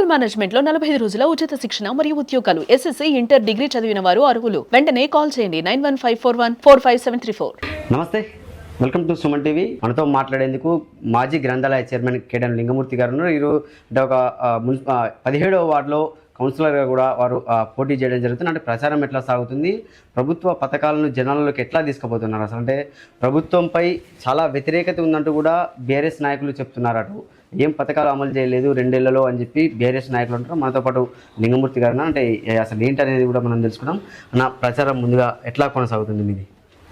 Hotel management లో 45 రోజుల ఉచిత శిక్షణ మరియు ఉద్యోగాలు. ఎస్ఎస్సీ, ఇంటర్, డిగ్రీ చదివిన వారు అర్హులు. వెంటనే కాల్ చేయండి 9154145734. నమస్తే, వెల్కమ్ టు సుమన్ టీవీ. మనతో మాట్లాడేందుకు మాజీ గ్రంథాలయ చైర్మన్ కేడెం లింగమూర్తి గారు ఉన్నారు. ఈరోజు అంటే ఒక 17వ వార్డులో కౌన్సిలర్గా కూడా వారు పోటీ చేయడం జరుగుతుంది. అంటే ప్రచారం ఎట్లా సాగుతుంది, ప్రభుత్వ పథకాలను జనాల్లోకి ఎట్లా తీసుకుపోతున్నారు, అసలు అంటే ప్రభుత్వంపై చాలా వ్యతిరేకత ఉందంటూ కూడా బీఆర్ఎస్ నాయకులు చెప్తున్నారు. అటు ఏం పథకాలు అమలు చేయలేదు 2 ఏళ్లలో అని చెప్పి బీఆర్ఎస్ నాయకులు అంటారు. మనతో పాటు లింగమూర్తి గారు అంటే అసలు ఏంటి అనేది కూడా మనం తెలుసుకున్నాం. నా ప్రచారం ముందుగా ఎట్లా కొనసాగుతుంది మీది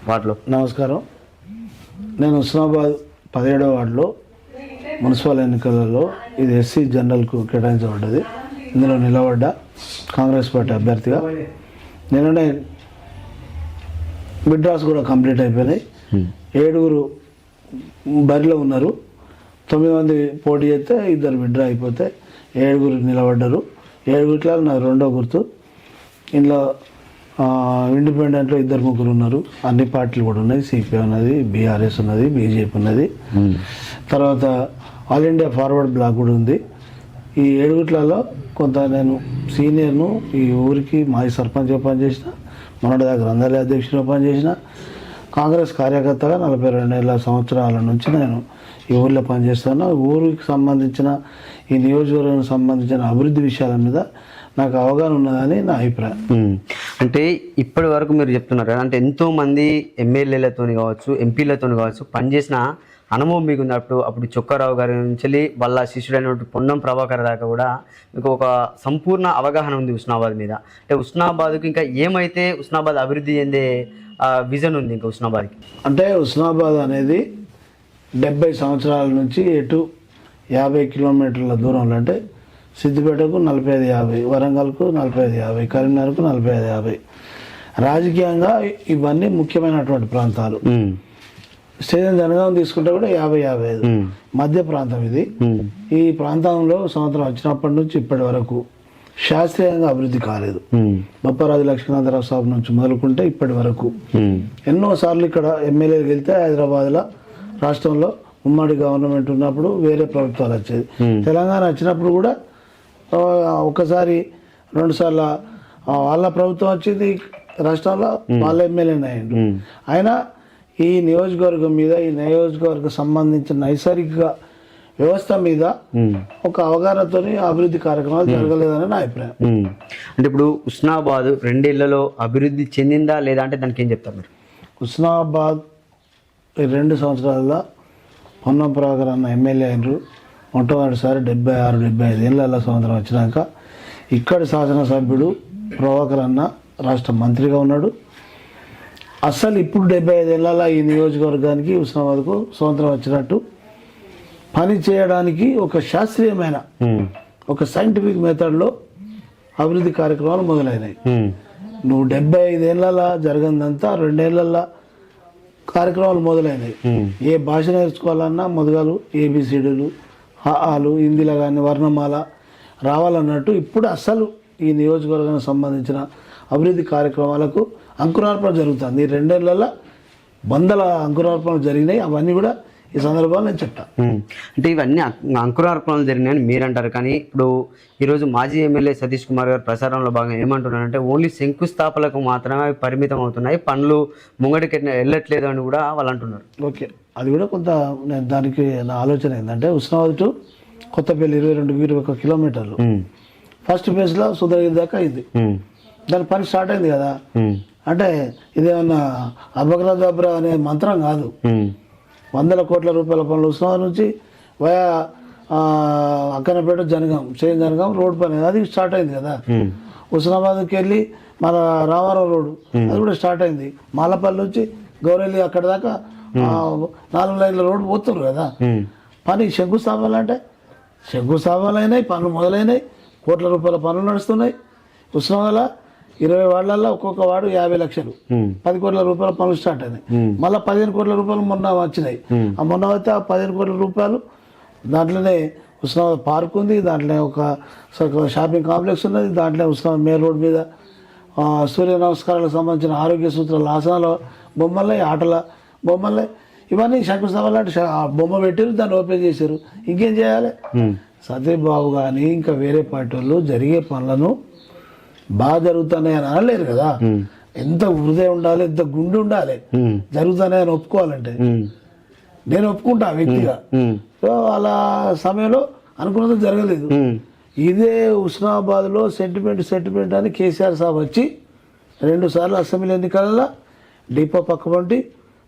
వార్డులో? నమస్కారం. నేను హుస్నాబాద్ 17వ వార్డులో మున్సిపల్ ఎన్నికలలో ఇది ఎస్సీ జనరల్కు కేటాయించబడ్డది. ఇందులో నిలబడ్డ కాంగ్రెస్ పార్టీ అభ్యర్థిగా. నిన్ననే విడ్రాస్ కూడా కంప్లీట్ అయిపోయినాయి. 7 బరిలో ఉన్నారు. 9 మంది పోటీ చేస్తే 2 విడ్రా అయిపోతే 7 నిలబడ్డారు. 7 నాకు 2వ గుర్తు. ఇందులో ఇండిపెండెంట్లో 2-3 ఉన్నారు. అన్ని పార్టీలు కూడా ఉన్నాయి. సిపిఐ ఉన్నది, బీఆర్ఎస్ ఉన్నది, బీజేపీ ఉన్నది. తర్వాత ఆల్ ఇండియా ఫార్వర్డ్ బ్లాక్ కూడా ఉంది. ఈ 7 కొంత నేను సీనియర్ను. ఈ ఊరికి మాజీ సర్పంచ్గా పనిచేసిన, మొన్నటి దాకా గ్రంథాలయ అధ్యక్షుడిగా పనిచేసిన, కాంగ్రెస్ కార్యకర్తగా 42 సంవత్సరాల నుంచి నేను ఈ ఊళ్ళో పనిచేస్తాను. ఊరికి సంబంధించిన, ఈ నియోజకవర్గానికి సంబంధించిన అభివృద్ధి విషయాల మీద నాకు అవగాహన ఉన్నదని నా అభిప్రాయం. అంటే ఇప్పటి వరకు మీరు చెప్తున్నారు కదా, అంటే ఎంతోమంది ఎమ్మెల్యేలతోని కావచ్చు, ఎంపీలతోని కావచ్చు పనిచేసిన అనుభవం మీకు ఉంది. అప్పుడు చొక్కారావు గారి నుంచి వాళ్ళ శిష్యుడైనటువంటి పొన్నం ప్రభాకర్ దాకా కూడా మీకు ఒక సంపూర్ణ అవగాహన ఉంది హుస్నాబాద్ మీద. అంటే హుస్నాబాద్కి ఇంకా ఏమైతే హుస్నాబాద్ అభివృద్ధి చెందే విజన్ ఉంది ఇంకా హుస్నాబాద్కి? అంటే హుస్నాబాద్ అనేది 70 సంవత్సరాల నుంచి ఎటు 50 కిలోమీటర్ల దూరంలో, అంటే సిద్దిపేటకు 45-50, వరంగల్కు 45-50, కరీంనగర్కు 45-50. రాజకీయంగా ఇవన్నీ ముఖ్యమైనటువంటి ప్రాంతాలు. స్టేషన్ జనగాం తీసుకుంటే కూడా 50-55 మధ్య ప్రాంతం ఇది. ఈ ప్రాంతంలో సంవత్సరం వచ్చినప్పటి నుంచి ఇప్పటి వరకు శాస్త్రీయంగా అభివృద్ధి కాలేదు. బొప్పరాజు లక్ష్మీనాథరావు సాబ్ నుంచి మొదలుకుంటే ఇప్పటి వరకు ఎన్నోసార్లు ఇక్కడ ఎమ్మెల్యేలు వెళ్తే హైదరాబాద్లో రాష్ట్రంలో ఉమ్మడి గవర్నమెంట్ ఉన్నప్పుడు వేరే ప్రభుత్వాలు వచ్చేది. తెలంగాణ వచ్చినప్పుడు కూడా ఒకసారి 2 సార్లు వాళ్ళ ప్రభుత్వం వచ్చింది రాష్ట్రంలో, వాళ్ళ ఎమ్మెల్యేనే అయ్యిండు. అయినా ఈ నియోజకవర్గం మీద, ఈ నియోజకవర్గం సంబంధించిన నైసర్గిక వ్యవస్థ మీద ఒక అవగాహనతో అభివృద్ధి కార్యక్రమాలు జరగలేదని నా అభిప్రాయం. అంటే ఇప్పుడు హుస్నాబాద్ 2 ఏళ్లలో అభివృద్ధి చెందిందా లేదా అంటే దానికి ఏం చెప్తారు మీరు? హుస్నాబాద్ 2 సంవత్సరాల్లో పొన్నం ప్రభాకర్ అన్న ఎమ్మెల్యే అయినరు. మొట్టమొదటిసారి 76-75 ఏళ్ళ సంవత్సరం వచ్చినాక ఇక్కడి శాసనసభ్యుడు ప్రభాకర్ అన్న రాష్ట్ర మంత్రిగా ఉన్నాడు. అసలు ఇప్పుడు 75 ఏళ్ళ ఈ నియోజకవర్గానికి హుస్నాబాద్కు స్వతంత్రం వచ్చినట్టు పని చేయడానికి ఒక శాస్త్రీయమైన, ఒక సైంటిఫిక్ మెథడ్లో అభివృద్ధి కార్యక్రమాలు మొదలైనాయి. నువ్వు 75 ఏళ్ళ జరగందంతా 2 ఏళ్ళ కార్యక్రమాలు మొదలైనాయి. ఏ భాష నేర్చుకోవాలన్నా మొదలు ఏబిసిడీలు, హాలు, హిందీలో కానీ వర్ణమాల రావాలన్నట్టు ఇప్పుడు అసలు ఈ నియోజకవర్గానికి సంబంధించిన అభివృద్ధి కార్యక్రమాలకు అంకురార్పణ జరుగుతుంది. ఈ 2 ఏళ్లలో 100 అంకురార్పణలు జరిగినాయి. అవన్నీ కూడా ఈ సందర్భంలో నేను చెప్తాను. అంటే ఇవన్నీ అంకురార్పణలు జరిగినాయని మీరు అంటారు, కానీ ఇప్పుడు ఈరోజు మాజీ ఎమ్మెల్యే సతీష్ కుమార్ గారు ప్రచారంలో భాగంగా ఏమంటున్నారంటే ఓన్లీ శంకుస్థాపనలకు మాత్రమే పరిమితం అవుతున్నాయి, పనులు ముంగడికి వెళ్ళట్లేదు అని కూడా వాళ్ళు అంటున్నారు. ఓకే, అది కూడా కొంత నేను దానికి నా ఆలోచన ఏంటంటే హుస్నాబాద్ టు కొత్తపల్లి 22-21 కిలోమీటర్లు ఫస్ట్ ఫేజ్లో సుందరగిరి దాకా అయింది. దాని పని స్టార్ట్ అయింది కదా. అంటే ఇదేమన్నా అబగ్రదబ్ర అనే మంత్రం కాదు. 100 కోట్ల రూపాయల పనులు హుస్నాబాద్ నుంచి via Akkanapeta Jangaon, same Jangaon road పని అది స్టార్ట్ అయింది కదా. హుస్నాబాద్కి వెళ్ళి మన రామారావు రోడ్డు అది కూడా స్టార్ట్ అయింది. మాలపల్లి నుంచి గౌరెల్లి అక్కడ దాకా 4 లైన్ల రోడ్డు పోతున్నారు కదా. పని శంకుస్థాపనలు అంటే శంకుస్థాపనలు అయినాయి, పనులు మొదలైనాయి, కోట్ల రూపాయల పనులు నడుస్తున్నాయి. హుస్నాబాద్లో 20 వార్డులలో ఒక్కొక్క వార్డు 50 లక్షలు, 10 కోట్ల రూపాయల పనులు స్టార్ట్ అయినాయి. మళ్ళీ 15 కోట్ల రూపాయలు మొన్న వచ్చినాయి. ఆ మొన్న అయితే ఆ 15 కోట్ల రూపాయలు దాంట్లోనే హుస్నాబాద్ పార్క్ ఉంది, దాంట్లో ఒక షాపింగ్ కాంప్లెక్స్ ఉన్నది, దాంట్లో హుస్నాబాద్ మెయిన్ రోడ్ మీద సూర్య నమస్కారాలకు సంబంధించిన ఆరోగ్య సూత్రాల ఆసనాల బొమ్మలే, ఆటల బొమ్మలే, ఇవన్నీ శంకుస్థాపన లాంటి బొమ్మ పెట్టారు, దాన్ని ఓపెన్ చేశారు. ఇంకేం చేయాలి? సతీబాబు కానీ ఇంకా వేరే పార్టీ వాళ్ళు జరిగే పనులను బాగా జరుగుతున్నాయి అని అనలేరు కదా. ఎంత హృదయం ఉండాలి, ఎంత గుండె ఉండాలి జరుగుతున్నాయని ఒప్పుకోవాలంటే. నేను ఒప్పుకుంటా ఆ వ్యక్తిగా. సో అలా సమయంలో అనుకున్నది జరగలేదు. ఇదే హుస్నాబాద్లో సెంటిమెంట్ అని కేసీఆర్ సాబ్ వచ్చి 2 సార్లు అసెంబ్లీ ఎన్నికలలో డిపో పక్కబంటి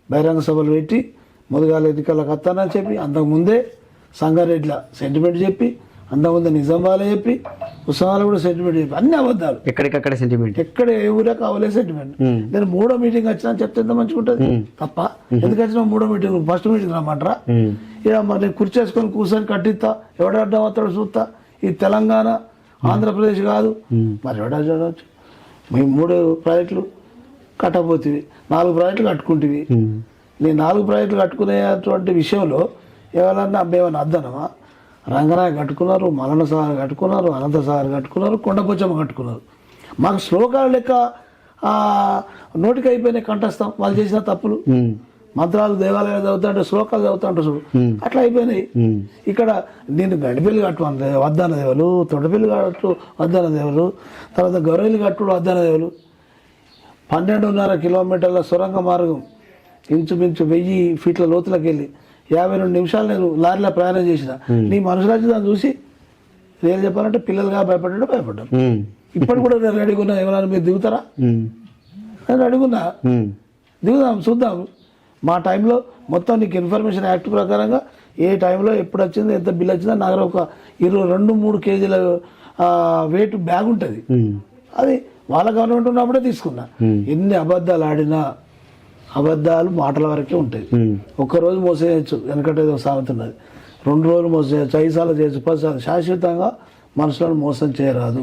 బహిరంగ సభలు పెట్టి మొదగాల ఎన్నికలకు వస్తానని చెప్పి, అంతకుముందే సంగారెడ్డిల సెంటిమెంట్ చెప్పి, అంతకుముందే నిజామాబాద్లో చెప్పి, హుస్నాబాద్లో కూడా సెంటిమెంట్ చెప్పి, అన్ని అబద్ధాలు. ఎక్కడికక్కడ సెంటిమెంట్, ఎక్కడ ఏ ఊరే కావాలే సెంటిమెంట్. నేను 3వ మీటింగ్ వచ్చినా చెప్తే ఎంత మంచిగా ఉంటుంది తప్ప. ఎందుకు వచ్చినా 3వ మీటింగ్, ఫస్ట్ మీటింగ్ రమ్మంటారా? ఇక మరి కుర్చీ వేసుకొని కూర్చొని కట్టిస్తా, ఎవడడ్డం అవుతాడు చూస్తా. ఇది తెలంగాణ ఆంధ్రప్రదేశ్ కాదు. మరి ఎవడ చూడవచ్చు. మేము 3 ప్రాజెక్టులు కట్టబోతుంది, 4 ప్రాజెక్టులు కట్టుకుంటుంది. నేను 4 ప్రాజెక్టులు కట్టుకునేటువంటి విషయంలో ఎవరన్నా అబ్బేమన్నా అద్దనమా? రంగనాయ కట్టుకున్నారు, మలన సాగర్ కట్టుకున్నారు, అనంత సాగర్ కట్టుకున్నారు, కొండపోచమ్మ కట్టుకున్నారు. మాకు శ్లోకాల లెక్క నోటికి అయిపోయినాయి కంఠస్థం. వాళ్ళు చేసిన తప్పులు, మంత్రాలు దేవాలయాలు చదువుతా అంటే శ్లోకాలు చదువుతా అంటారు చూడు, అట్లా అయిపోయినాయి. ఇక్కడ నేను గడిపెల్లి కట్టు వద్దన్న దేవులు, తొడపెల్లి కట్టు వద్దన్న దేవులు, తర్వాత గొర్రెలు కట్టుడు వద్దన్న దేవులు. 12.5 కిలోమీటర్ల సొరంగ మార్గం ఇంచుమించు 1000 ఫీట్ల లోతులకు వెళ్ళి 52 నిమిషాలు నేను లారీలో ప్రయాణం చేసిన. నీ మనుషులు దాన్ని చూసి రేలు చెప్పాలంటే పిల్లలుగా భయపడ్డారు. ఇప్పుడు కూడా నేను రెడీగా ఉన్నా. ఎవరైనా మీరు దిగుతారా? నేను అడుగున్నా, దిగుదాం చూద్దాం. మా టైంలో మొత్తం నీకు ఇన్ఫర్మేషన్ యాక్ట్ ప్రకారంగా ఏ టైంలో ఎప్పుడు వచ్చింది, ఎంత బిల్ వచ్చిందో నా దగ్గర ఒక 22-23 కేజీల వెయిట్ బ్యాగ్ ఉంటుంది. అది వాళ్ళ గవర్నమెంట్ ఉన్నప్పుడే తీసుకున్నా. ఎన్ని అబద్ధాలు ఆడినా అబద్ధాలు మాటల వరకే ఉంటాయి. ఒక్కరోజు మోసేయచ్చు, వెనకట ఏదో సామెత ఉన్నది. 2 రోజులు మోసేయచ్చు, 5 సార్లు చేయొచ్చు, 10 సార్లు. శాశ్వతంగా మనుషులను మోసం చేయరాదు.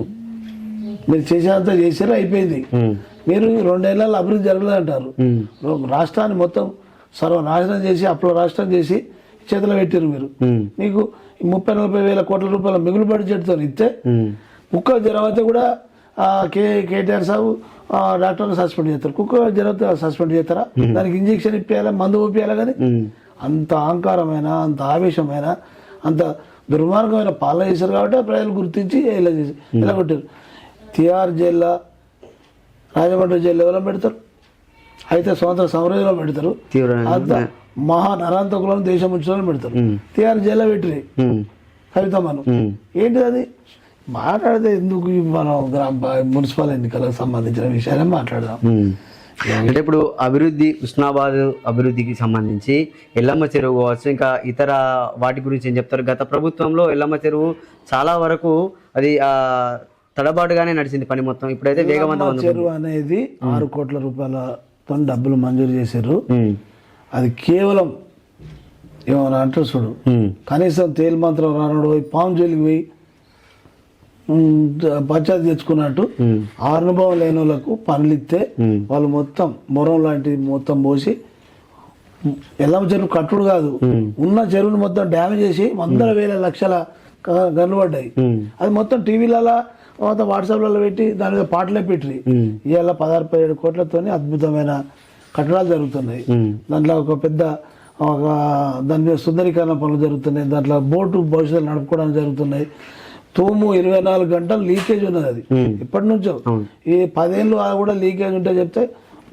మీరు చేసేంత చేసారు, అయిపోయింది. మీరు 2 ఏళ్ళలో అభివృద్ధి జరగలేదు అంటారు. రాష్ట్రాన్ని మొత్తం సర్వనాశనం చేసి అప్పుల రాష్ట్రం చేసి చేతిలో పెట్టారు మీరు. మీకు 30-40 వేల కోట్ల రూపాయల మిగులు బడ్జెట్తో ఇస్తే కుక్క జ్వరం అయితే కూడా కేటీఆర్ సాబు డాక్టర్ని సస్పెండ్ చేస్తారు. కుక్క జ్వరంతో సస్పెండ్ చేస్తారా? దానికి ఇంజక్షన్ ఇప్పించాలా, మందు ఊపియాలా? కానీ అంత అహంకారమైన, అంత ఆవేశమైన, అంత దుర్మార్గమైన పాలన చేశారు కాబట్టి ప్రజలు గుర్తించి ఇలా కొట్టారు. తిహార్ జైల్లో, రాజమండ్రి జైల్లో ఎవరో పెడతారు, అయితే స్వతంత్ర సమరంలో పెడతారు. అంత మహా నరాంతకులను దేశం ఉంచులను పెడతారు. తిహార్ జైల్లో పెట్టి కవితమ్మను ఏంటిది అది మాట్లాడితే ఎందుకు? మనం మున్సిపల్ ఎన్నికలకు సంబంధించిన విషయాలే మాట్లాడదాం. అంటే ఇప్పుడు అభివృద్ధి, హుస్నాబాద్ అభివృద్ధికి సంబంధించి ఎల్లమ్మ చెరువు కావచ్చు, ఇంకా ఇతర వాటి గురించి ఏం చెప్తారు? గత ప్రభుత్వంలో ఎల్లమ్మ చెరువు చాలా వరకు అది తడబాటుగానే నడిచింది పని మొత్తం. ఇప్పుడైతే వేగవంతం. చెరువు అనేది 6 కోట్ల రూపాయలతో డబ్బులు మంజూరు చేశారు. అది కేవలం ఏమన్నా అంటారు చూడు, కనీసం తేలి మాత్రం రానుడు పోయి పాము జోలికి పోయి పంచాయతీ తెచ్చుకున్నట్టు అనుభవం లేని వాళ్ళకు పనులు ఇస్తే వాళ్ళు మొత్తం మొరం లాంటిది మొత్తం పోసి, ఎల్లమ్మ చెరువు కట్టుడు కాదు, ఉన్న చెరువును మొత్తం డ్యామేజ్ చేసి 100,000 లక్షల గన్లు పడ్డాయి. అది మొత్తం టీవీలలో మొత్తం వాట్సాప్లలో పెట్టి దాని మీద పాటలే పెట్టి ఇవాళ 16-17 కోట్లతో అద్భుతమైన కట్టడాలు జరుగుతున్నాయి. దాంట్లో ఒక పెద్ద దాని మీద సుందరీకరణ పనులు జరుగుతున్నాయి. దాంట్లో బోటు భవిష్యత్తులో నడుపుకోవడానికి జరుగుతున్నాయి. తూము 24 గంటలు లీకేజ్ ఉన్నది. అది ఇప్పటి నుంచో ఈ 10 ఏళ్ళు కూడా లీకేజ్ ఉంటే చెప్తే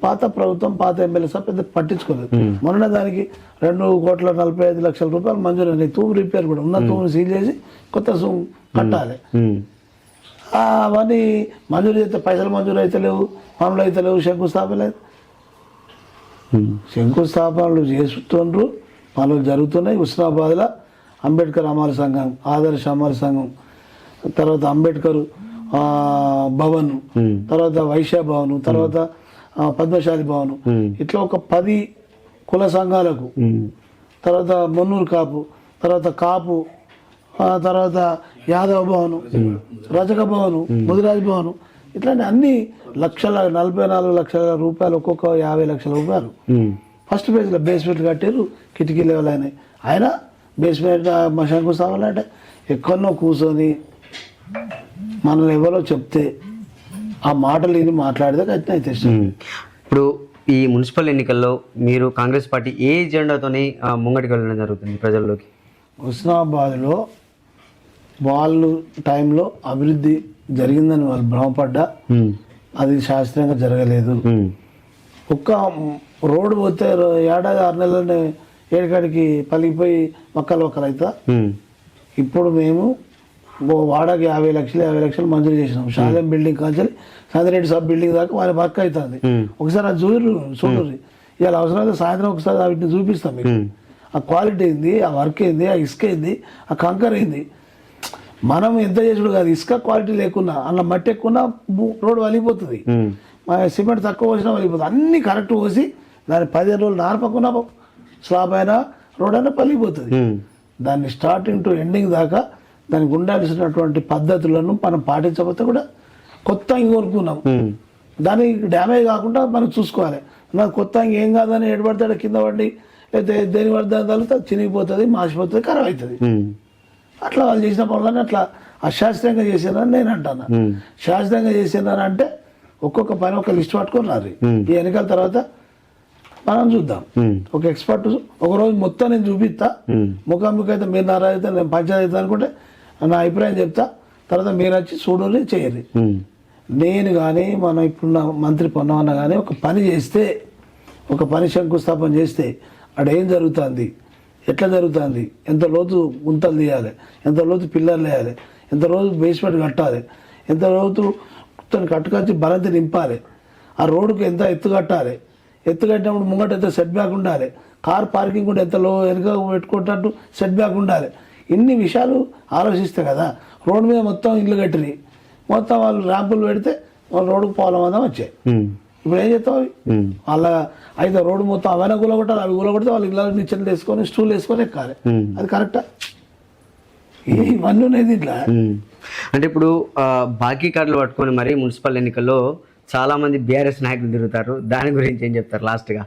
పాత ప్రభుత్వం, పాత ఎమ్మెల్యే సార్ పెద్ద పట్టించుకోలేదు. మొన్న దానికి 2,45,00,000 రూపాయలు మంజూరు అయినాయి. తూము రిపేర్ కూడా ఉన్న తూము సీల్ చేసి కొత్త తూము కట్టాలి. అవన్నీ మంజూరు చేస్తే పైసలు మంజూరు అయితే లేవు, పనులు అయితే లేవు, శంకుస్థాపనలు చేస్తుండ్రు, పనులు జరుగుతున్నాయి. హుస్నాబాద్లో అంబేద్కర్ అమర సంఘం, ఆదర్శ అమర సంఘం, తర్వాత అంబేద్కర్ భవన్, తర్వాత వైశ్య భవన్, తర్వాత పద్మశాలి భవన్, ఇట్లా ఒక 10 కుల సంఘాలకు, తర్వాత మున్నూరు కాపు, తర్వాత కాపు, తర్వాత యాదవ భవను, రజక భవను, ముదిరాజ్ భవను, ఇట్లాంటి అన్ని 44 లక్షల రూపాయలు, ఒక్కొక్క 50 లక్షల రూపాయలు ఫస్ట్ ఫేజ్లో బేస్మెంట్ కట్టారు. కిటికీ లెవెల్ అయినాయి. ఆయన బేస్మెంట్ శంకుస్థాపన అంటే ఎక్కడనో కూర్చొని మనల్ని ఎవరో చెప్తే ఆ మాటలు ఇది మాట్లాడితే ఖచ్చితంగా అయితే. ఇప్పుడు ఈ మున్సిపల్ ఎన్నికల్లో మీరు కాంగ్రెస్ పార్టీ ఏ ఎజెండాతోని ముంగటికి వెళ్ళడం జరుగుతుంది ప్రజల్లోకి? హుస్నాబాద్లో వాళ్ళు టైంలో అభివృద్ధి జరిగిందని వాళ్ళు భ్రమపడ్డా అది శాస్త్రీయంగా జరగలేదు. ఒక్క రోడ్డు పోతే ఏడాది 6 నెలలనే ఏడుకాడికి పలిగిపోయి మొక్కలు అవుతా. ఇప్పుడు మేము వాడకి 50 లక్షలు మంజూరు చేసినాం. శాలెం బిల్డింగ్ కాంచి సందిరెడ్డి సబ్ బిల్డింగ్ దాకా వాళ్ళ వర్క్ అవుతుంది. ఒకసారి అది చూడరు. ఇవాళ అవసరమైతే సాయంత్రం ఒకసారి వీటిని చూపిస్తాం మీకు. ఆ క్వాలిటీ ఏంది, ఆ వర్క్ ఏంది, ఆ ఇసుక ఏంది, ఆ కంకర్ ఏంది. మనం ఎంత చేసుడు కాదు, ఇసుక క్వాలిటీ లేకున్నా అలా మట్టి ఎక్కున్నా రోడ్డు వలిగిపోతుంది. సిమెంట్ తక్కువ పోసినా వలిగిపోతుంది. అన్నీ కరెక్ట్ పోసి దాన్ని 15 రోజులు నార్పకున్నా స్లాబ్ అయినా రోడ్ అయినా పలిగిపోతుంది. దాన్ని స్టార్టింగ్ టు ఎండింగ్ దాకా దానికి ఉండాల్సినటువంటి పద్ధతులను మనం పాటించకపోతే కూడా కొత్త కొనుక్కున్నాం, దానికి డ్యామేజ్ కాకుండా మనం చూసుకోవాలి. నాకు కొత్త ఏం కాదని ఎడబడతాడు కింద పడి లేకపోతే దేని పడితే తగిలితే చినిగిపోతుంది, మాసిపోతుంది, ఖరాబ్ అవుతుంది. అట్లా వాళ్ళు చేసిన పనులని అట్లా అశాస్త్రీయంగా చేసినారని నేను అంటాను. శాస్త్రీయంగా చేసినారంటే ఒక్కొక్క పని ఒక లిస్ట్ పట్టుకొని రారు. ఈ ఎన్నికల తర్వాత మనం చూద్దాం. ఒక ఎక్స్పర్ట్ ఒకరోజు మొత్తం నేను చూపిస్తా. ముఖాముఖి అయితే మీరు నారాజ్ అయితే నేను పంచాయతీ అవుతా అనుకుంటే నా అభిప్రాయం చెప్తా. తర్వాత మీరు వచ్చి చూడని చేయరు. నేను కానీ మనం ఇప్పుడున్న మంత్రి పొన్నవన్న కానీ ఒక పని చేస్తే, ఒక పని శంకుస్థాపన చేస్తే అక్కడ ఏం జరుగుతుంది, ఎట్లా జరుగుతుంది, ఎంత లోతు గుంతలు తీయాలి, ఎంత లోతు పిల్లర్లు వేయాలి, ఎంత రోజు బేస్మెంట్ కట్టాలి, ఎంత లోతు కట్టుకొచ్చి బలంతి నింపాలి, ఆ రోడ్డుకు ఎంత ఎత్తు కట్టాలి, ఎత్తు కట్టినప్పుడు ముంగట ఎంత సెట్ బ్యాక్ ఉండాలి, కార్ పార్కింగ్ కూడా ఎంత వెనుక పెట్టుకుంటట్టు సెట్ బ్యాక్ ఉండాలి. ఇన్ని విషయాలు ఆలోచిస్తే కదా రోడ్డు మీద మొత్తం ఇల్లు కట్టినాయి, మొత్తం వాళ్ళు ర్యాంపులు పెడితే వాళ్ళు రోడ్డుకు పోవడం అంతా వచ్చాయి. ఇప్పుడు ఏం చేస్తావు, వాళ్ళ అయితే రోడ్డు మొత్తం అవైనా కూలగొట్టాలి, అవి కూలగొడితే వాళ్ళు ఇళ్ళ నిచ్చెలు వేసుకొని స్టూల్ వేసుకొని ఎక్కాలి. అది కరెక్టా? ఇవన్నీ ఉన్నాయి ఇట్లా. అంటే ఇప్పుడు బాకీ కార్డులు పట్టుకొని మరి మున్సిపల్ ఎన్నికల్లో చాలా మంది బీఆర్ఎస్ నాయకులు తిరుగుతారు. దాని గురించి ఏం చెప్తారు లాస్ట్గా?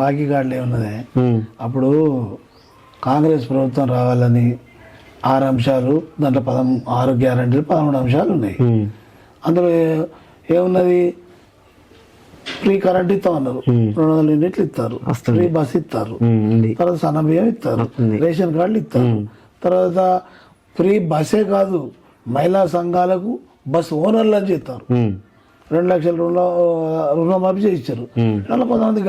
బాకీ కార్డులు ఏమున్నదే, అప్పుడు కాంగ్రెస్ ప్రభుత్వం రావాలని 6 అంశాలు, దాంట్లో 6 గ్యారంటీలు 13 అంశాలు ఉన్నాయి. అందులో ఏమున్నది, ఫ్రీ కరెంట్ ఇస్తామన్నారు, 200 యూనిట్లు ఇస్తారు, ఫ్రీ బస్ ఇస్తారు, తర్వాత సన్న బియ్యం ఇస్తారు, రేషన్ కార్డులు ఇస్తారు, తర్వాత ఫ్రీ బస్సే కాదు మహిళా సంఘాలకు బస్ ఓనర్లు అని చెప్తారు. 2 లక్షల రుణమాఫీ చేయించారు. ఇలా కొంతమంది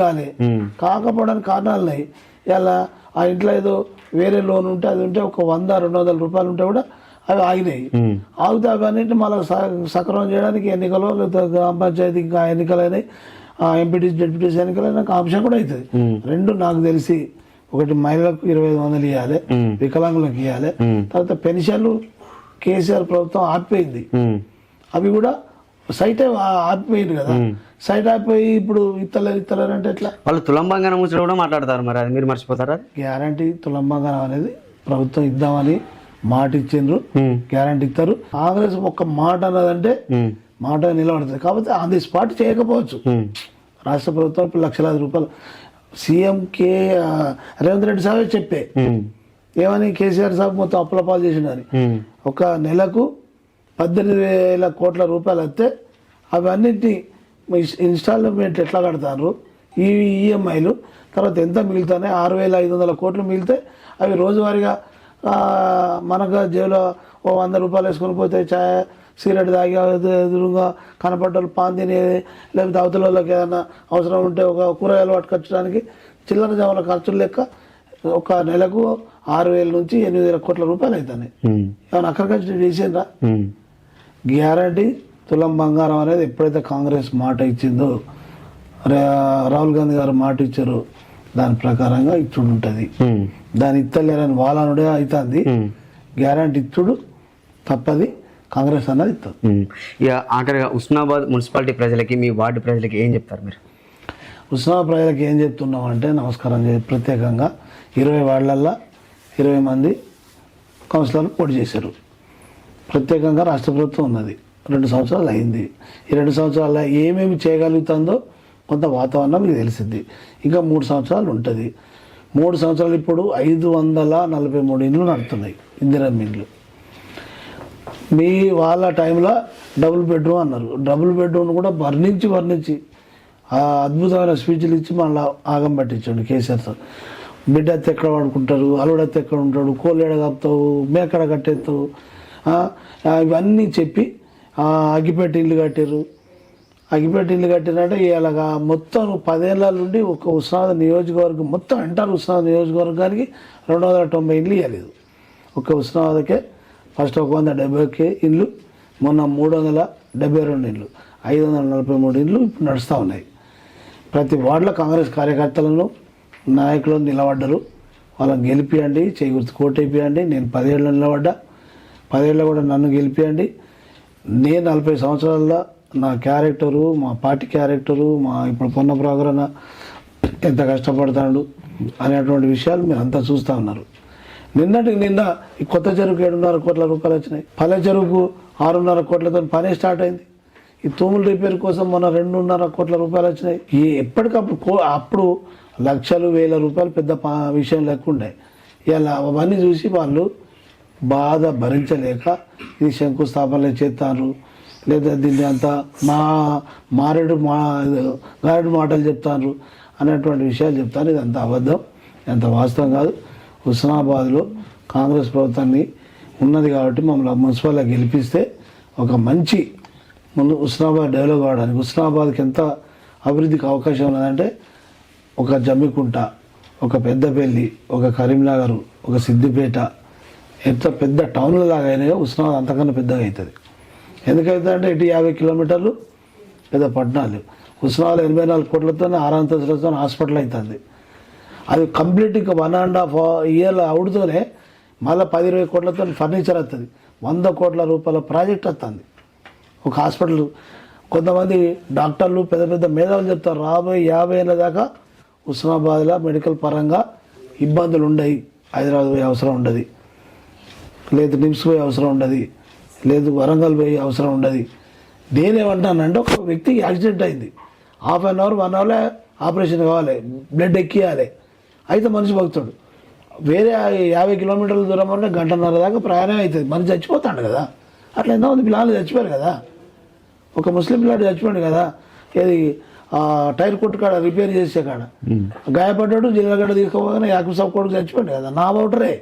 కాకపోవడానికి కారణాలు ఉన్నాయి. ఇలా ఆ ఇంట్లో ఏదో వేరే లోన్ ఉంటే అది ఉంటే ఒక 100-200 రూపాయలు ఉంటే కూడా అవి ఆగినాయి. ఆగితే అవన్నింటినీ మళ్ళీ సక్రమం చేయడానికి ఎన్నికలు, లేకపోతే గ్రామ పంచాయతీ ఇంకా ఎన్నికలైనాయి, ఎంపీటీసీ జడ్పీటీసీ ఎన్నికలైనా ఆప్షన్ కూడా అవుతుంది. 2 నాకు తెలిసి, ఒకటి మహిళలకు 2500 ఇవ్వాలి, వికలాంగులకు ఇవ్వాలి, తర్వాత పెన్షన్లు కేసీఆర్ ప్రభుత్వం ఆపిపోయింది, అవి కూడా సైట్ ఆపిపోయింది కదా. సైట్ ఆపిపోయి ఇప్పుడు ఇత్తలేరు అంటే ఎట్లా? వాళ్ళు తులం బంగారం ముచ్చట కూడా మాట్లాడతారు, మరి అది మీరు మర్చిపోతారా? గ్యారంటీ తులం బంగారం అనేది ప్రభుత్వం ఇద్దామని మాట ఇచ్చిండ్రు, గ్యారంటీ ఇస్తారు. కాంగ్రెస్ ఒక్క మాట అన్నదంటే మాట నిలబడుతుంది. కాకపోతే ఆన్ ది స్పాట్ చేయకపోవచ్చు. రాష్ట్ర ప్రభుత్వం ఇప్పుడు లక్షలాది రూపాయలు సీఎం రేవంత్ రెడ్డి సాబే చెప్పే ఏమని, కేసీఆర్ సాబ్ మొత్తం అప్పుల పాలు చేసిండని. ఒక నెలకు 18,000 కోట్ల రూపాయలు వస్తే అవి అన్నింటినీ ఇన్స్టాల్మెంట్ ఎట్లా కడతారు, ఈ ఈఎంఐలు, తర్వాత ఎంత మిగులుతున్నాయి, 6,500 కోట్లు మిగిలితే అవి రోజువారీగా మనకు జేబులో 100 రూపాయలు వేసుకొని పోతే ఛాయ్ సిగరెట్ తాగి ఎదురుగా కనపడ్డలు పాన్ తినే, లేకపోతే అవతల వాళ్ళకి ఏదైనా అవసరం ఉంటే ఒక కూరగాయలు పట్టుకొచ్చడానికి చిల్లర జమల ఖర్చులు లెక్క ఒక నెలకు 6,000 నుంచి 8,000 కోట్ల రూపాయలు అవుతున్నాయి. ఏమైనా అక్కడికి చేసిండ్రా? గ్యారంటీ తులం బంగారం అనేది ఎప్పుడైతే కాంగ్రెస్ మాట ఇచ్చిందో, రాహుల్ గాంధీ గారు మాట ఇచ్చారు, దాని ప్రకారంగా ఇచ్చుడు ఉంటుంది. దాని ఇత్తలేరని వాళ్ళనుడే అవుతుంది. గ్యారంటీ ఇచ్చుడు తప్పది, కాంగ్రెస్ అన్నది ఇస్తుంది. ఇక ఆఖరిగా ఉస్మానాబాద్ మున్సిపాలిటీ ప్రజలకి, మీ వార్డు ప్రజలకి ఏం చెప్తారు మీరు? ఉస్మానాబాద్ ప్రజలకి ఏం చెప్తున్నాం అంటే, నమస్కారం ప్రత్యేకంగా 20 వార్డులల్లో 20 మంది కౌన్సిలర్లు పోటీ చేశారు. ప్రత్యేకంగా రాష్ట్ర ప్రభుత్వం ఉన్నది, 2 సంవత్సరాలు అయింది. ఈ 2 సంవత్సరాల్లో ఏమేమి చేయగలుగుతుందో కొంత వాతావరణం మీకు తెలిసింది. ఇంకా 3 సంవత్సరాలు ఉంటుంది. 3 సంవత్సరాలు ఇప్పుడు 543 ఇండ్లు నడుతున్నాయి, ఇందిరమ్మ ఇండ్లు. మీ వాళ్ళ టైంలో డబుల్ బెడ్రూమ్ అన్నారు. డబుల్ బెడ్రూమ్ కూడా వర్ణించి అద్భుతమైన స్పీచ్లు ఇచ్చి మళ్ళీ ఆగం పట్టించండి కేసీఆర్ సార్. బిడ్డ ఎత్తి ఎక్కడ పడుకుంటారు, అల్లుడు ఎత్తి ఎక్కడ ఉంటాడు, కోళ్ళు ఎడ కప్పుతావు, మేకడ కట్టేస్తావు, ఇవన్నీ చెప్పి అగ్గిపెట్టి ఇల్లు కట్టారు. అగ్గిపెట్టి ఇల్లు కట్టినంటే ఇలాగా మొత్తం 10 ఏళ్ళ నుండి ఒక ఉస్మానాబాద్ నియోజకవర్గం మొత్తం ఎంటర్ ఉస్మానాబాద్ నియోజకవర్గానికి 290 ఇల్లు ఇవ్వలేదు. ఒక ఉస్మానాబాద్కే ఫస్ట్ 170 ఇల్లు, మొన్న 372 ఇల్లు, 543 ఇల్లు ఇప్పుడు నడుస్తూ ఉన్నాయి. ప్రతి వార్డులో కాంగ్రెస్ కార్యకర్తలను నాయకులను నిలబడ్డరు. వాళ్ళని గెలిపియండి, చేయి గుర్తు కోటేపియండి. నేను 10 ఏళ్ళు నిలబడ్డా, 10 ఏళ్ళు కూడా నన్ను గెలిపియండి. నేను 40 సంవత్సరాల్లో నా క్యారెక్టరు, మా పార్టీ క్యారెక్టరు, మా ఇప్పుడు పొన్న ప్రోగ్రాం ఎంత కష్టపడతాడు అనేటువంటి విషయాలు మీరు అంతా చూస్తూ ఉన్నారు. నిన్నటికి నిన్న ఈ కొత్త చెరువుకు 7.5 కోట్ల రూపాయలు వచ్చినాయి. పల్లె చెరువుకు 6.5 కోట్లతో పనే స్టార్ట్ అయింది. ఈ తూముల రిపేర్ కోసం మొన్న 2.5 కోట్ల రూపాయలు వచ్చినాయి. ఈ ఎప్పటికప్పుడు అప్పుడు లక్షలు 1000 రూపాయలు పెద్ద విషయం లేకుండే. ఇలా అవన్నీ చూసి వాళ్ళు బాధ భరించలేక ఇది శంకుస్థాపనలు చేస్తారు, లేదా దీన్ని అంతా గారెడు మాటలు చెప్తారు అనేటువంటి విషయాలు చెప్తారు. ఇదంతా అబద్ధం, ఎంత వాస్తవం కాదు. హుస్నాబాద్లో కాంగ్రెస్ ప్రభుత్వాన్ని ఉన్నది కాబట్టి మమ్మల్ని మున్సిపల్గా గెలిపిస్తే ఒక మంచి హుస్నాబాద్ డెవలప్ కావడానికి, హుస్నాబాద్కి ఎంత అభివృద్ధికి అవకాశం ఉన్నదంటే ఒక జమ్మికుంట, ఒక పెద్దపల్లి, ఒక కరీంనగర్, ఒక సిద్దిపేట, ఎంత పెద్ద టౌన్ల లాగా అయినాయో హుస్నాబాద్ అంతకన్నా పెద్దగా అవుతుంది. ఎందుకైతే అంటే ఇటు 50 కిలోమీటర్లు పెద్ద పట్టణాలు. హుస్నాబాద్ 84 కోట్లతో 6 అంతస్తులతో హాస్పిటల్ అవుతుంది. అది కంప్లీట్ ఇంకా 1.5 ఇయర్ల అవుడుతోనే మళ్ళీ 10-20 కోట్లతో ఫర్నిచర్ వస్తుంది. 100 కోట్ల రూపాయల ప్రాజెక్ట్ వస్తుంది ఒక హాస్పిటల్. కొంతమంది డాక్టర్లు పెద్ద పెద్ద మేధావులు చెప్తారు, రాబోయే 50 ఏళ్ళ దాకా హుస్నాబాద్లో మెడికల్ పరంగా ఇబ్బందులు ఉండవు. హైదరాబాద్ పోయే అవసరం ఉండదు, లేదు నిమ్స్ పోయే అవసరం ఉండదు, లేదు వరంగల్ పోయే అవసరం ఉండదు. నేనేమంటానంటే ఒక వ్యక్తికి యాక్సిడెంట్ అయింది, 1/2 అవర్ 1 అవర్లో ఆపరేషన్ కావాలి, బ్లడ్ ఎక్కియాలి, అయితే మనిషి బతుకుతాడు. వేరే 50 కిలోమీటర్ల దూరం అంటే 1.5 గంటల దాకా ప్రయాణం అవుతుంది, మనిషి చచ్చిపోతాడు కదా. అట్లా ఎంతోమంది పిల్లలు చచ్చిపోయారు కదా. ఒక ముస్లిం పిల్లాడు చచ్చిపోయాడు కదా, ఏది టైర్ కొట్టు కాడ రిపేర్ చేసే కాడ గాయపడ్డాడు, జిల్లాగడ్డ తీసుకోగానే యాకూబ్ సాబ్ కొడుకు చచ్చిపోయాడు కదా. నా ఓటరే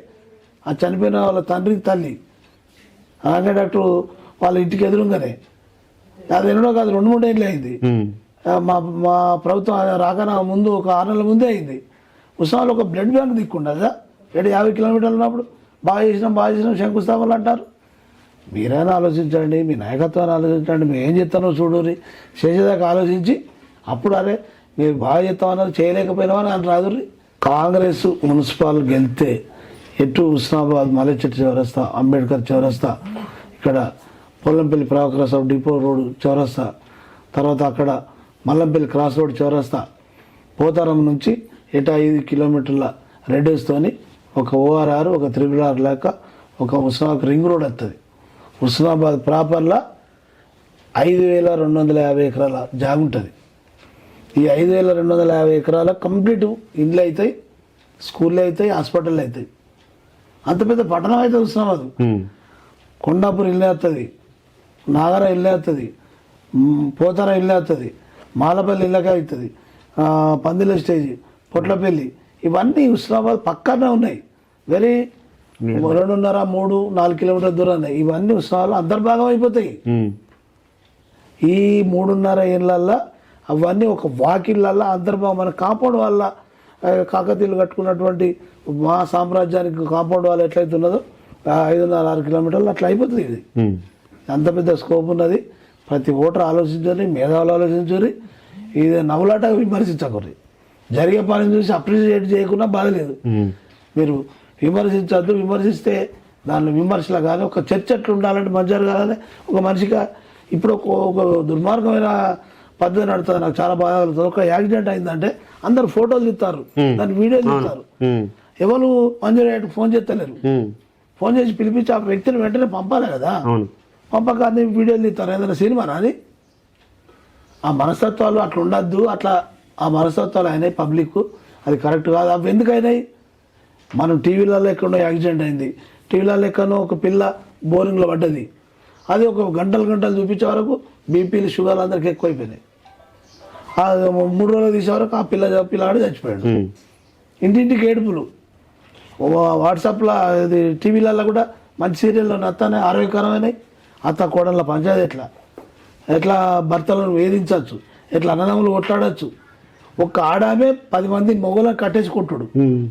ఆ చనిపోయిన వాళ్ళ తండ్రి తల్లి ఆంగే డాక్టర్ వాళ్ళ ఇంటికి ఎదురుగానే. అది ఎన్నడో కాదు, 2-3 ఏళ్ళు అయింది. మా ప్రభుత్వం రాకనా ముందు ఒక 6 నెలల ముందే అయింది. ఉస్మాన్లో ఒక బ్లడ్ బ్యాంక్ దిక్కుండదా 50 కిలోమీటర్లు ఉన్నప్పుడు. బాగా చేసినాం శంకుస్థాపనలు అంటారు. మీరైనా ఆలోచించండి, మీ నాయకత్వాన్ని ఆలోచించండి, మేము ఏం చెప్తానో చూడరి, చేసేదాకా ఆలోచించి అప్పుడు అరే మీరు బాగా చెప్తామన్నారు చేయలేకపోయినామని అని రాదుర్రి. కాంగ్రెస్ మున్సిపల్ గెలితే ఎటు హుస్నాబాద్ మల్లెచెట్టు చౌరస్తా, అంబేద్కర్ చౌరస్తా, ఇక్కడ పొల్లంపల్లి ప్రభాకర్ రావు డిపో రోడ్ చౌరస్తా, తర్వాత అక్కడ మల్లంపల్లి క్రాస్ రోడ్ చౌరస్తా, పోతారం నుంచి ఎటు 5 కిలోమీటర్ల రెడ్యూస్తోని ఒక ORR, ఒక RRR లేక ఒక హుస్నాబాద్ రింగ్ రోడ్ వస్తుంది. హుస్నాబాద్ ప్రాపర్లో 5,250 ఎకరాల జాగు ఉంటుంది. ఈ 5,250 ఎకరాల కంప్లీట్ ఇండ్లు అవుతాయి, స్కూళ్ళు అవుతాయి, హాస్పిటళ్ళు అవుతాయి. అంత పెద్ద పట్టణం అయితే హుస్నాబాద్. కొండాపూర్ ఇల్లే వస్తుంది, నాగర ఇల్లే వస్తుంది, పోతార ఇల్లే వస్తుంది, మాలపల్లి ఇళ్ళకే అవుతుంది, పందిల స్టేజ్, పొట్లపల్లి, ఇవన్నీ హుస్నాబాద్ పక్కనే ఉన్నాయి. వెరీ 2.5-3-4 కిలోమీటర్ల దూరం ఉన్నాయి. ఇవన్నీ హుస్నాబాద్లో అంతర్భాగం అయిపోతాయి. ఈ 3.5 ఏళ్ళల్లో అవన్నీ ఒక వాకిళ్ళల్లో అంతర్భాగం. మన కాంపౌండ్ వల్ల కాకతీయులు కట్టుకున్నటువంటి మా సామ్రాజ్యానికి కాంపౌండ్ వాళ్ళు ఎట్లయితే ఉన్నదో 5.5-6 కిలోమీటర్లు అట్లా అయిపోతుంది. ఇది అంత పెద్ద స్కోప్ ఉన్నది. ప్రతి ఓటర్ ఆలోచించండి, మేధావులు ఆలోచించండి. ఇది నవ్వులాట విమర్శించకూడదు. జరిగే పనిని చూసి అప్రిషియేట్ చేయకుండా బాధలేదు. మీరు విమర్శించద్దు. విమర్శిస్తే దాన్ని విమర్శలు కానీ ఒక చర్చ ఎట్లా ఉండాలంటే మంచి జరగాలని ఒక మనిషిగా ఇప్పుడు ఒక దుర్మార్గమైన పద్ధతి నడుతుంది. నాకు చాలా బాగా కలుగుతుంది. ఒక యాక్సిడెంట్ అయిందంటే అందరు ఫోటోలు తీస్తారు, దాన్ని వీడియోలు తీస్తారు. ఎవరు మంజూరు ఫోన్ చేస్తలేరు. ఫోన్ చేసి పిలిపించి ఆ వ్యక్తిని వెంటనే పంపాలి కదా. పంపక అన్ని వీడియోలు తీస్తారు. ఏదైనా సినిమానా అది? ఆ మనస్తత్వాలు అట్లా ఉండద్దు. అట్లా ఆ మనస్తత్వాలు అయినాయి పబ్లిక్, అది కరెక్ట్ కాదు. అవి ఎందుకు అయినాయి? మనం టీవీలలో ఎక్కడో యాక్సిడెంట్ అయింది, టీవీలలో ఎక్కడో ఒక పిల్ల బోరింగ్లో పడ్డది, అది ఒక గంటలు చూపించే వరకు బీపీలు షుగర్లు అందరికి ఎక్కువైపోయినాయి. 3 రోజులు తీసే వరకు ఆ పిల్లాడు చచ్చిపోయాడు. ఇంటింటికి ఏడుపులు. వాట్సాప్లో ఇది టీవీలలో కూడా మంచి సీరియల్లో నత్తనే ఆరోగ్యకరమైనవి. అత్త కోడళ్ళ పంచాయతీ ఎట్లా భర్తలను వేధించవచ్చు, ఎట్లా అన్నదమ్ములు కొట్లాడచ్చు. ఒక్క ఆడామే 10 మంది మొగలను కట్టేసుకుంటాడు.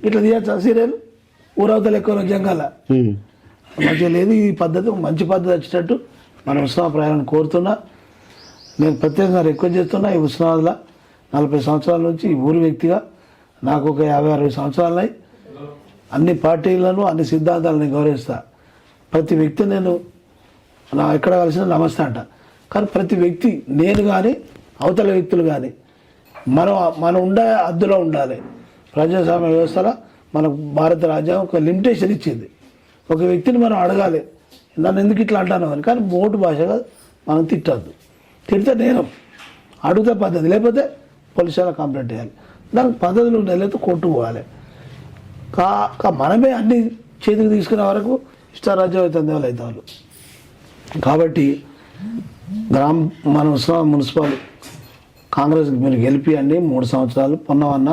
ఇట్లా తీయచ్చా సీరియల్? ఊరవతలు ఎక్కువ జంగాల మంచిగా లేదు. ఈ పద్ధతి మంచి పద్ధతి వచ్చేటట్టు మన ఉస్మానాబాద్ ప్రయాణం కోరుతున్నా. నేను ప్రత్యేకంగా రిక్వెస్ట్ చేస్తున్నా. ఈ ఉస్మానాబాద్లో 40 సంవత్సరాల నుంచి ఈ ఊరి వ్యక్తిగా నాకు ఒక 50-60 సంవత్సరాలున్నాయి. అన్ని పార్టీలను అన్ని సిద్ధాంతాలను నేను గౌరవిస్తా. ప్రతి వ్యక్తి నేను ఎక్కడ కలిసిన నమస్తే అంట. కానీ ప్రతి వ్యక్తి నేను కానీ అవతల వ్యక్తులు కానీ మనం ఉండే హద్దులో ఉండాలి. ప్రజాస్వామ్య వ్యవస్థలో మనకు భారత రాజ్యాంగం ఒక లిమిటేషన్ ఇచ్చింది. ఒక వ్యక్తిని మనం అడగాలి, నన్ను ఎందుకు ఇట్లా అంటాను అని. కానీ మోటు భాషగా మనం తిట్టద్దు. తిడితే నేరం, అడుగుతే పద్ధతి, లేకపోతే పోలీసుల కంప్లైంట్ చేయాలి. దానికి పద్ధతులు ఉన్నాయి, లేకపోతే కోర్టు పోవాలి. మనమే అన్ని చేతికి తీసుకునే వరకు ఇష్టారాజ్యం అవుతుంది వాళ్ళైతే వాళ్ళు. కాబట్టి మన ఉస్మానాబాద్ మున్సిపల్ కాంగ్రెస్ మీరు గెలిపియండి. 3 సంవత్సరాలు పొన్నవన్న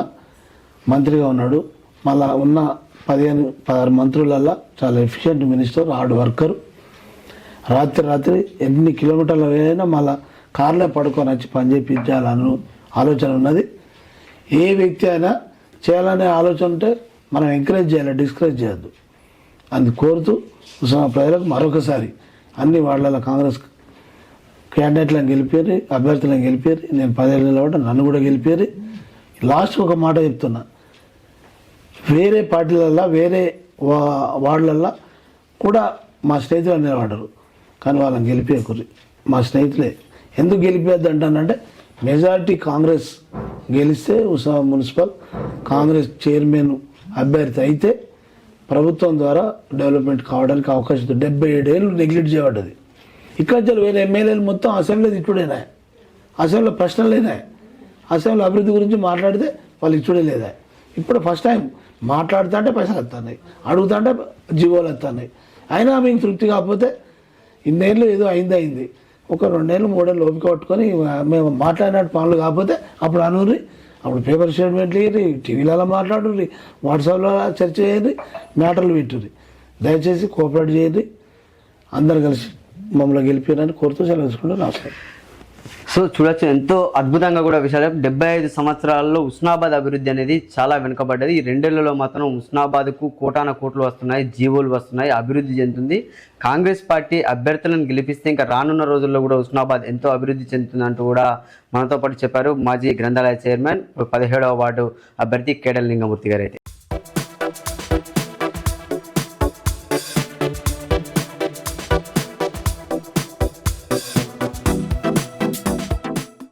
మంత్రిగా ఉన్నాడు. మళ్ళా ఉన్న 15-16 మంత్రులల్లో చాలా ఎఫిషియెంట్ మినిస్టర్, హార్డ్ వర్కర్. రాత్రి ఎన్ని కిలోమీటర్లు అయినా మళ్ళీ కార్లో పడుకొని వచ్చి పని చేయించాలని ఆలోచన ఉన్నది. ఏ వ్యక్తి అయినా చేయాలనే ఆలోచన ఉంటే మనం ఎంకరేజ్ చేయాలి, డిస్కరేజ్ చేయొద్దు. అది కోరుతూ ఉస్మానాబాద్ ప్రజలకు మరొకసారి అన్ని వార్డులలో కాంగ్రెస్ క్యాండిడేట్లను గెలిపారు, అభ్యర్థులను గెలిపారు. నేను 10 ఏళ్ళు నిలబడ్డా, నన్ను కూడా గెలిపారు. లాస్ట్ ఒక మాట చెప్తున్నా, వేరే పార్టీలల్లో వేరే వార్డులల్లో కూడా మా స్నేహితులు నిలబడ్డారు, కానీ వాళ్ళని గెలిపేకుర్రి మా స్నేహితులే. ఎందుకు గెలిపేద్దు అంటానంటే మెజారిటీ కాంగ్రెస్ గెలిస్తే ఉస్మానాబాద్ మున్సిపల్ కాంగ్రెస్ చైర్మన్ అభ్యర్థి అయితే ప్రభుత్వం ద్వారా డెవలప్మెంట్ కావడానికి అవకాశం ఉంది. 77 ఏళ్ళు నెగ్లెక్ట్ చేయబడ్డది. ఇక్కడ వేరే ఎమ్మెల్యేలు మొత్తం అసెంబ్లీ ఇచ్చుడేనా, అసెంబ్లీలో ప్రశ్నలు లేదా, అసెంబ్లీ అభివృద్ధి గురించి మాట్లాడితే వాళ్ళు ఇచ్చుడే లేదా. ఇప్పుడు ఫస్ట్ టైం మాట్లాడుతూ అంటే పైసలు వస్తున్నాయి, అడుగుతా అంటే జీవోలు వస్తున్నాయి. అయినా మీకు తృప్తి కాకపోతే ఇన్నేళ్ళు ఏదో అయింది, ఒక 2 ఏళ్ళు 3 ఏళ్ళు ఓపిక పట్టుకొని మేము మాట్లాడినట్టు పనులు కాకపోతే అప్పుడు అనుర్రి, అప్పుడు పేపర్ స్టేట్మెంట్లు ఇయ్యి, టీవీలలో మాట్లాడుర్రి, వాట్సాప్లో చర్చ చేయండి, మ్యాటర్లు పెట్టుర్రి. దయచేసి కోఆపరేట్ చేయండి. అందరు కలిసి మమ్మల్ని గెలిపారని కోరుతూ సెలవుకుంటూ నమస్కారం. సో చూడొచ్చు, ఎంతో అద్భుతంగా కూడా విషయాలు. 75 సంవత్సరాల్లో ఉస్నాబాద్ అభివృద్ధి అనేది చాలా వెనుకబడ్డది. ఈ 2 ఏళ్లలో మాత్రం ఉస్నాబాద్కు కోటాన కోట్లు వస్తున్నాయి, జీవోలు వస్తున్నాయి, అభివృద్ధి చెందుతుంది. కాంగ్రెస్ పార్టీ అభ్యర్థులను గెలిపిస్తే ఇంకా రానున్న రోజుల్లో కూడా ఉస్నాబాద్ ఎంతో అభివృద్ధి చెందుతుందంటూ కూడా మనతో పాటు చెప్పారు మాజీ గ్రంథాలయ చైర్మన్ 17వ వార్డు అభ్యర్థి కేడెల లింగమూర్తి గారు. అయితే